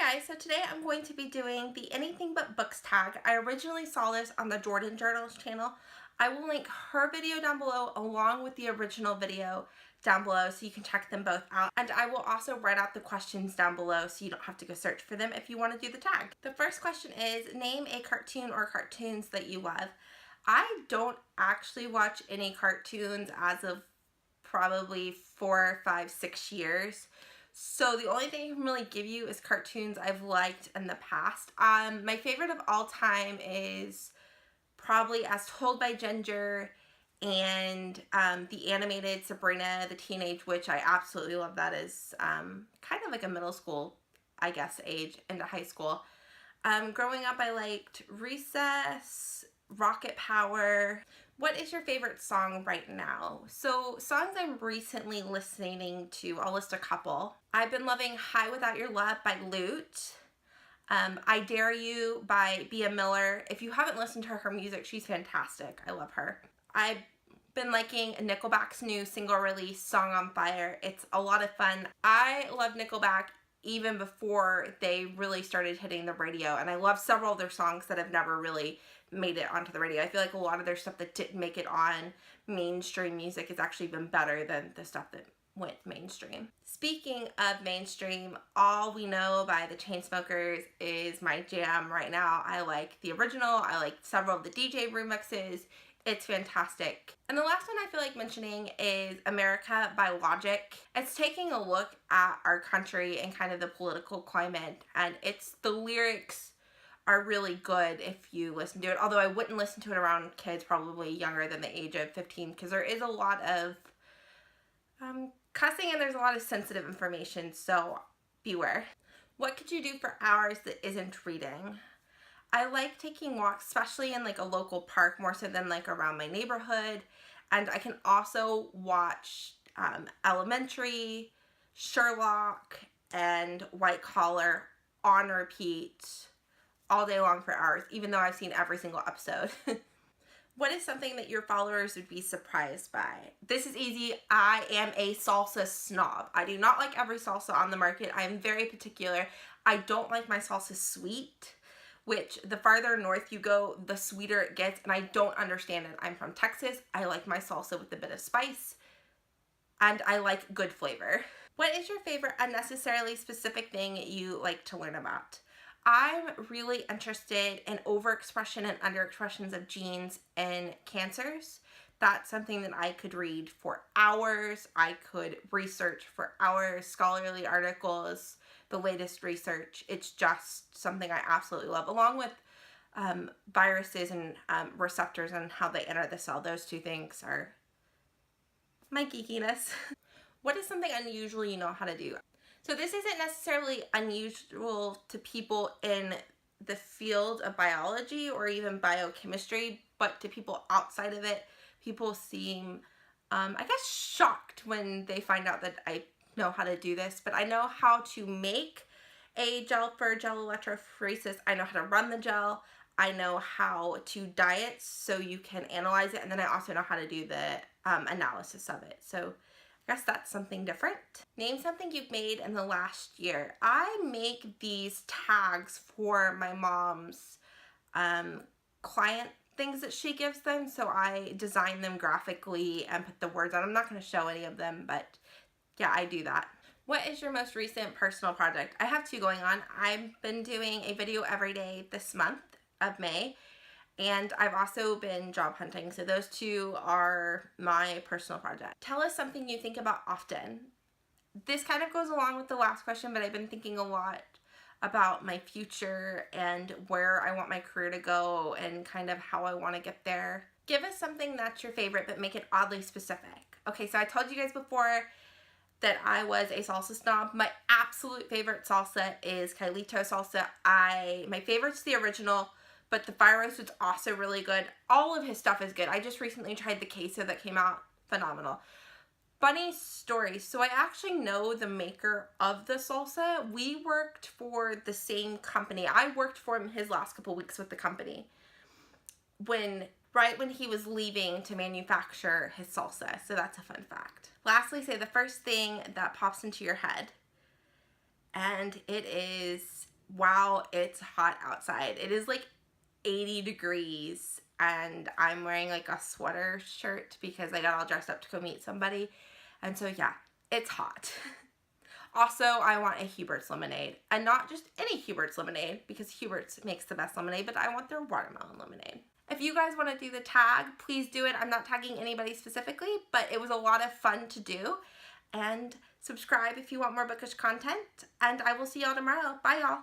Hi guys, so today I'm going to be doing the Anything But Books tag. I originally saw this on the Jordan Journals channel. I will link her video down below along with the original video down below so you can check them both out. And I will also write out the questions down below so you don't have to go search for them if you want to do the tag. The first question is, name a cartoon or cartoons that you love. I don't actually watch any cartoons as of probably 4, 5, 6 years. So the only thing I can really give you is cartoons I've liked in the past. My favorite of all time is probably As Told by Ginger and the animated Sabrina the Teenage Witch. I absolutely love that as kind of like a middle school, I guess, age into high school. Growing up, I liked Recess, Rocket Power. What is your favorite song right now? So songs I'm recently listening to, I'll list a couple. I've been loving High Without Your Love by Lute. I Dare You by Bea Miller. If you haven't listened to her music, she's fantastic. I love her. I've been liking Nickelback's new single release, Song on Fire. It's a lot of fun. I love Nickelback even before they really started hitting the radio, and I love several of their songs that have never really made it onto the radio. I feel like a lot of their stuff that didn't make it on mainstream music has actually been better than the stuff that went mainstream. Speaking of mainstream, All We Know by the Chainsmokers is my jam right now. I like the original. I like several of the DJ remixes. It's fantastic. And the last one I feel like mentioning is America by Logic. It's taking a look at our country and kind of the political climate, and the lyrics are really good if you listen to it, although I wouldn't listen to it around kids probably younger than the age of 15 because there is a lot of cussing and there's a lot of sensitive information, so beware. What could you do for hours that isn't reading? I like taking walks, especially in like a local park, more so than like around my neighborhood, and I can also watch Elementary, Sherlock, and White Collar on repeat all day long for hours, even though I've seen every single episode. What is something that your followers would be surprised by? This is easy. I am a salsa snob. I do not like every salsa on the market. I am very particular. I don't like my salsa sweet, which the farther north you go, the sweeter it gets, and I don't understand it. I'm from Texas. I like my salsa with a bit of spice, and I like good flavor. What is your favorite unnecessarily specific thing you like to learn about? I'm really interested in overexpression and underexpressions of genes in cancers. That's something that I could read for hours. I could research for hours, scholarly articles, the latest research. It's just something I absolutely love, along with viruses and receptors and how they enter the cell. Those two things are my geekiness. What is something unusual you know how to do? So this isn't necessarily unusual to people in the field of biology or even biochemistry, but to people outside of it, people seem, I guess, shocked when they find out that I know how to do this. But I know how to make a gel for gel electrophoresis. I know how to run the gel. I know how to dye it so you can analyze it. And then I also know how to do the analysis of it. So I guess that's something different. Name something you've made in the last year. I make these tags for my mom's client things that she gives them, so I design them graphically and put the words on. I'm not going to show any of them, but yeah, I do that. What is your most recent personal project? I have two going on. I've been doing a video every day this month of May, and I've also been job hunting. So those two are my personal project. Tell us something you think about often. This kind of goes along with the last question, but I've been thinking a lot about my future and where I want my career to go and kind of how I want to get there. Give us something that's your favorite, but make it oddly specific. Okay, so I told you guys before that I was a salsa snob. My absolute favorite salsa is Cailito salsa. My favorite's the original, but the fire roast was also really good. All of his stuff is good. I just recently tried the queso that came out. Phenomenal. Funny story. So I actually know the maker of the salsa. We worked for the same company. I worked for him his last couple weeks with the company right when he was leaving to manufacture his salsa. So that's a fun fact. Lastly, say the first thing that pops into your head. And it is while it's hot outside. It is like 80 degrees and I'm wearing like a sweater shirt because I got all dressed up to go meet somebody. And so yeah, it's hot. Also, I want a Hubert's lemonade, and not just any Hubert's lemonade because Hubert's makes the best lemonade, but I want their watermelon lemonade. If you guys want to do the tag, please do it. I'm not tagging anybody specifically, but it was a lot of fun to do. And subscribe if you want more bookish content, and I will see y'all tomorrow. Bye, y'all.